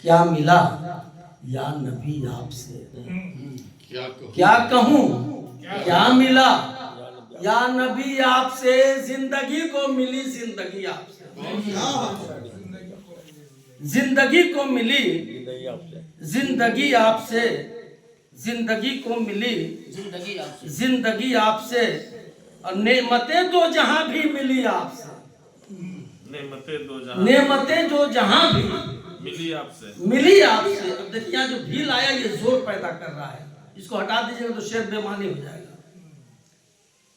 क्या मिला या नबी आपसे, क्या कहूँ क्या मिला या नबी आपसे, जिंदगी को मिली जिंदगी आपसे, जिंदगी को मिली जिंदगी आपसे, जिंदगी को मिली जिंदगी आपसे, और नेमतें दो जहां भी मिली आपसे, नेमतें जो जहां भी मिली आपसे। अब देखिए यहाँ जो भी लाया ये जोर पैदा कर रहा है, इसको हटा दीजिएगा तो शेर बेमानी हो जाएगा।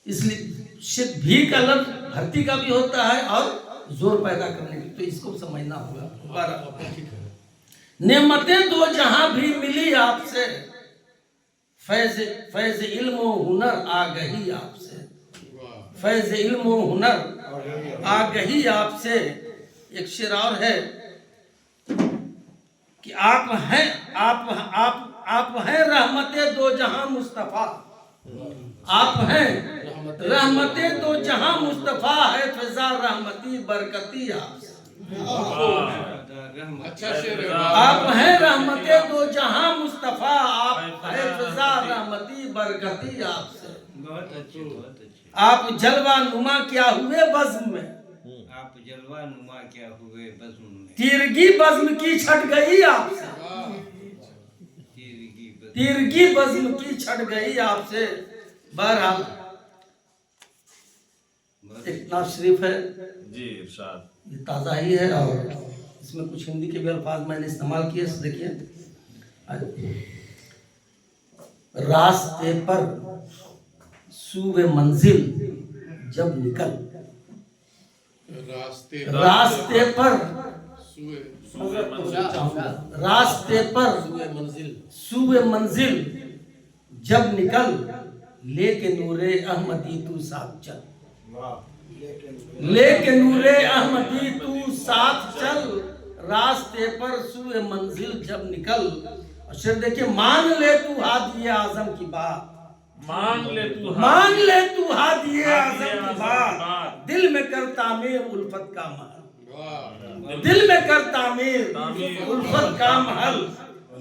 इसलिए शेर भी का लफ्ज भर्ती का भी होता है और जोर पैदा करने की, तो इसको समझना होगा। नेमतें दो जहां भी मिली आपसे, फैज फैज इल्म हुनर आ गई आपसे, फैज इल्म हुनर आ गई आपसे। एक शेर और है कि आप हैं रहमते दो जहां मुस्तफा, आप हैं रहमते दो जहां मुस्तफा, है फिजा रहमती बरकती आपसे। आप हैं रहमते दो जहां मुस्तफा, आप है फिजा रहमती बरकती आपसे। आप जलवा नुमा क्या हुए बज़्म में, आप जलवा नुमा क्या हुए बज़्म में, तीरगी बज़्म की छट गई आपसे, तीरगी बज़्म की छट गई आपसे। बहरहाल एक नाज़ शरीफ है जी, इरशाद, ये ताज़ा ही है और इसमें कुछ हिंदी के भी अल्फाज मैंने इस्तेमाल किए। देखिए, रास्ते पर सूबे मंजिल जब निकल, रास्ते पर रास्ते पर सूबे मंजिल जब निकल, लेके नूरे अहमदी तू साथ चल, लेके नूरे अहमदी तू साथ चल, रास्ते पर सूबे मंजिल जब निकल। और शेर देखिए, मान ले तू हादिए आजम की बात, मान ले तू हादिए आजम की बात, दिल में कर तामीर उल्फत का महल, दिल में कर तामीर उल्फत का महल।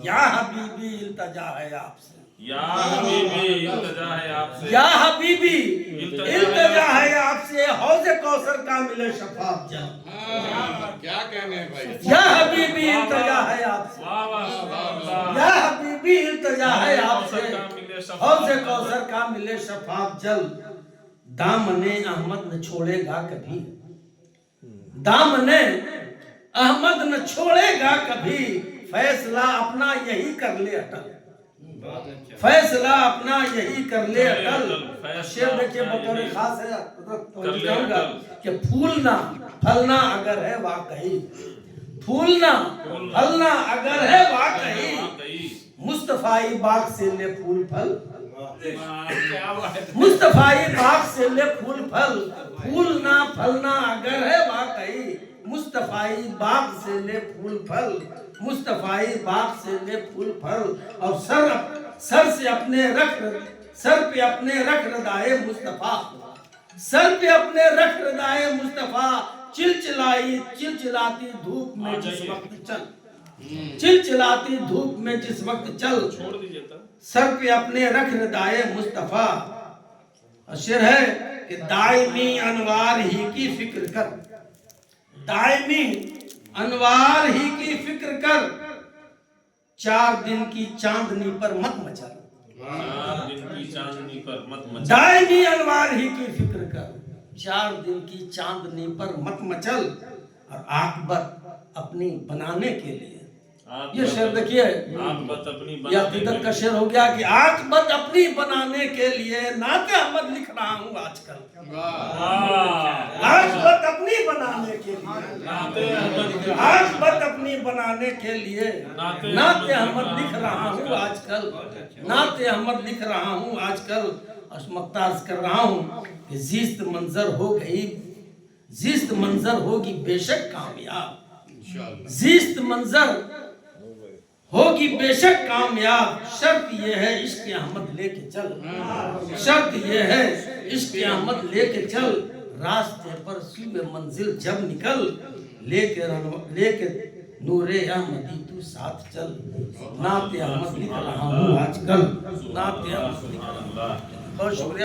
या हबीबी इल्तजा है आपसे, या हबीबी इल्तजा है आपसे, या हबीबी इल्तजा है आपसे, हौज़े कौसर का मिले शफाफ जल। क्या कहने हैं भाई, या हबीबी इल्तजा है आपसे, वाह वाह वाह, या हबीबी इल्तजा है आपसे, हौज़े कौसर का मिले शफाफ जल। दामने अहमद न छोड़ेगा कभी, दामने अहमद न छोड़ेगा कभी, फैसला अपना यही कर ले अटल, फैसला अपना यही कर ले अटल। शेर देखिए बतौर खास है कहूँगा कि फूलना फलना अगर है वाकई, फूलना फलना अगर है वाकई, मुस्तफाई बाग से ले फूल फल, मुस्तफाई बाग से ले फूल फल, फूलना फलना अगर है वाकई, मुस्तफाई बाग से ले फूल फल, मुस्तफाई बाग से ले फूल फल। और सर से अपने रख, सर पे अपने रख रदाए मुस्तफा, सर पे अपने रख रदाए मुस्तफा, चिलचिलाती धूप में जिस वक्त चल, चिलचिलाती धूप में जिस वक्त चल, छोड़ दीजिए तो सर पे अपने रख रदाए मुस्तफा। शेर है कि दायमी अनवार ही की फिक्र कर, दायमी अनवार ही की फिक्र कर, 4 दिन की चांदनी पर मत मचल, 4 दिन की चांदनी पर मत मचल, दायमी अनवार ही की फिक्र कर, 4 दिन की चांदनी पर मत मचल, और आकबत अपनी बनाने के लिए। ये शेर देखिए, आकबत अपनी या तिदक का शेर हो गया कि आकबत अपनी बनाने के लिए नाते अहमद लिख रहा हूँ आजकल, आकबत अपनी बनाने के लिए, आकबत अपनी बनाने के लिए नाते अहमद लिख रहा हूँ आजकल, नाते अहमद लिख रहा हूँ आजकल। मख्तार कर रहा हूँ कि जीस्त मंजर हो गई, जीस्त मंजर होगी बेशक कामयाब, जीस्त मंजर होगी बेशक कामयाब, शर्त ये है इश्क़ अहमद लेके चल, शर्त ये है इश्क़ अहमद लेके चल, रास्ते पर सूबे मंजिल जब निकल, लेके नूरे अहमदी तू साथ चल, नाते अहमद लिख रहा हूँ आजकल, नाते अहमद लिख रहा हूँ। बहुत शुक्रिया।